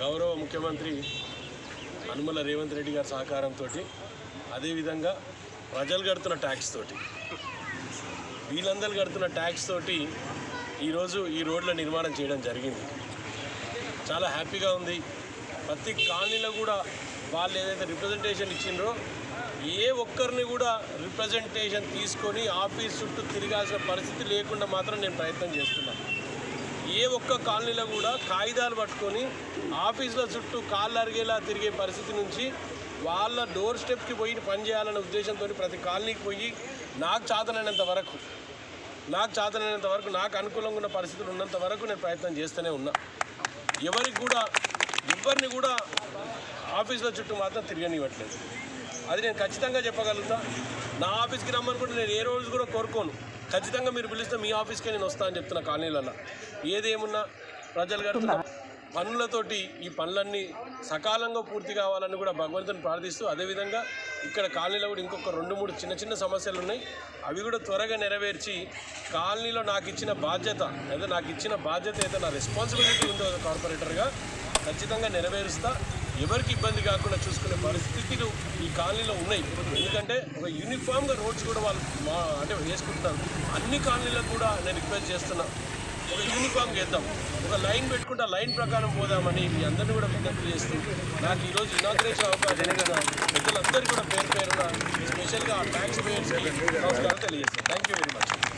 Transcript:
గౌరవ ముఖ్యమంత్రి అనుమల రేవంత్ రెడ్డి గారి సహకారంతో అదేవిధంగా ప్రజలు కడుతున్న ట్యాక్స్ తోటి వీళ్ళందరూ కడుతున్న ట్యాక్స్ తోటి ఈరోజు ఈ రోడ్ల నిర్మాణం చేయడం జరిగింది. చాలా హ్యాపీగా ఉంది. ప్రతి కాలనీలో కూడా వాళ్ళు ఏదైతే రిప్రజెంటేషన్ ఇచ్చిండ్రో ఏ ఒక్కరిని కూడా రిప్రజెంటేషన్ తీసుకొని ఆఫీస్ చుట్టూ తిరగాల్సిన పరిస్థితి లేకుండా మాత్రం నేను ప్రయత్నం చేస్తున్నాను. ఏ ఒక్క కాలనీలో కూడా కాగితాలు పట్టుకొని ఆఫీసుల చుట్టూ కాళ్ళు అరిగేలా తిరిగే పరిస్థితి నుంచి వాళ్ళ డోర్ స్టెప్కి పోయి పని చేయాలనే ఉద్దేశంతో ప్రతి కాలనీకి పోయి నాకు చేతనైనంత వరకు నాకు అనుకూలంగా ఉన్న పరిస్థితులు ఉన్నంత వరకు నేను ప్రయత్నం చేస్తూనే ఉన్నా. ఎవరిని కూడా ఆఫీసుల చుట్టూ మాత్రం తిరగనివ్వట్లేదు. అది నేను ఖచ్చితంగా చెప్పగలుగుతా. నా ఆఫీస్కి రమ్మనుకుంటే నేను ఏ రోజు కూడా కోరుకోను. ఖచ్చితంగా మీరు పిలిస్తే మీ ఆఫీస్కే నేను వస్తా అని చెప్తున్నా. కాలనీలలో ఏదేమున్నా ప్రజలు కడుతున్న పనులతోటి ఈ పనులన్నీ సకాలంగా పూర్తి కావాలని కూడా భగవంతుని ప్రార్థిస్తూ, అదేవిధంగా ఇక్కడ కాలనీలో కూడా ఇంకొక 2-3 చిన్న సమస్యలు ఉన్నాయి. అవి కూడా త్వరగా నెరవేర్చి కాలనీలో నాకు ఇచ్చిన బాధ్యత ఏదో నా రెస్పాన్సిబిలిటీ ఉందో కార్పొరేటర్గా ఖచ్చితంగా నెరవేరుస్తా. ఎవరికి ఇబ్బంది కాకుండా చూసుకునే పరిస్థితులు ఈ కాలనీలో ఉన్నాయి. ఎందుకంటే ఒక యూనిఫామ్గా రోడ్స్ కూడా వాళ్ళు వేసుకుంటున్నారు. అన్ని కాలనీలకు కూడా నేను రిక్వెస్ట్ చేస్తున్నా, ఒక యూనిఫామ్ చేద్దాం, ఒక లైన్ పెట్టుకుంటే లైన్ ప్రకారం పోదామని మీ అందరినీ కూడా విజ్ఞప్తి చేస్తూ, నాకు ఈరోజు ఇనాగ్రేషన్ అవకాశం కదా పెద్దలందరికీ కూడా పేరున స్పెషల్గా ట్యాక్స్ పేయర్స్కి నమస్కారం తెలియజేస్తాను. Thank you very much.